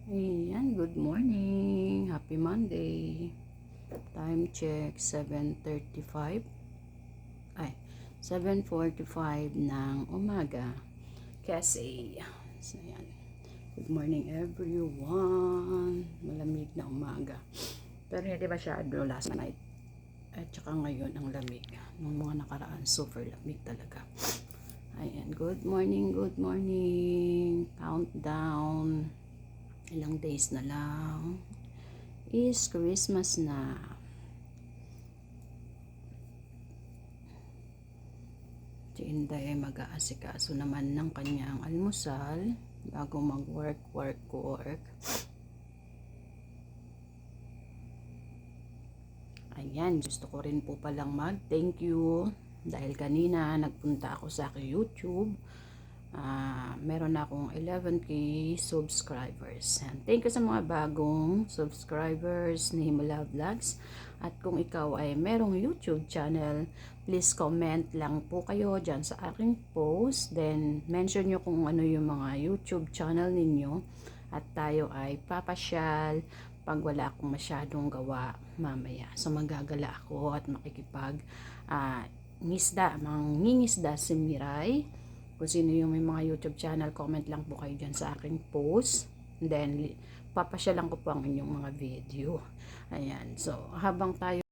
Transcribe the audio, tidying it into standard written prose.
Ayan, good morning. Happy Monday. Time check, 7:35. Ay, 7:45 ng umaga. Kasi, so yan. Good morning everyone. Malamig na umaga. Pero hindi masyado last night. At saka ngayon ang lamig. Nung mga nakaraan, super lamig talaga. Ayan, good morning, good morning. Countdown. Ilang days na lang is Christmas na. Si Inday ay mag-aasikaso naman ng kanyang almusal bago mag-work. Ayan, gusto ko rin po palang mag-thank you dahil kanina nagpunta ako sa aking YouTube. Meron akong 11k subscribers. And thank you sa mga bagong subscribers ni Himala Vlogs. At kung ikaw ay merong YouTube channel, please comment lang po kayo dyan sa aking post. Then mention nyo kung ano yung mga YouTube channel ninyo. At tayo ay papasyal pag wala akong masyadong gawa mamaya. So magagala ako at makikipag mangingisda si Miray. Kung sino yung may mga YouTube channel, comment lang po kayo dyan sa aking post. And then, papasyalan ko po ang inyong mga video. Ayan. So, habang tayo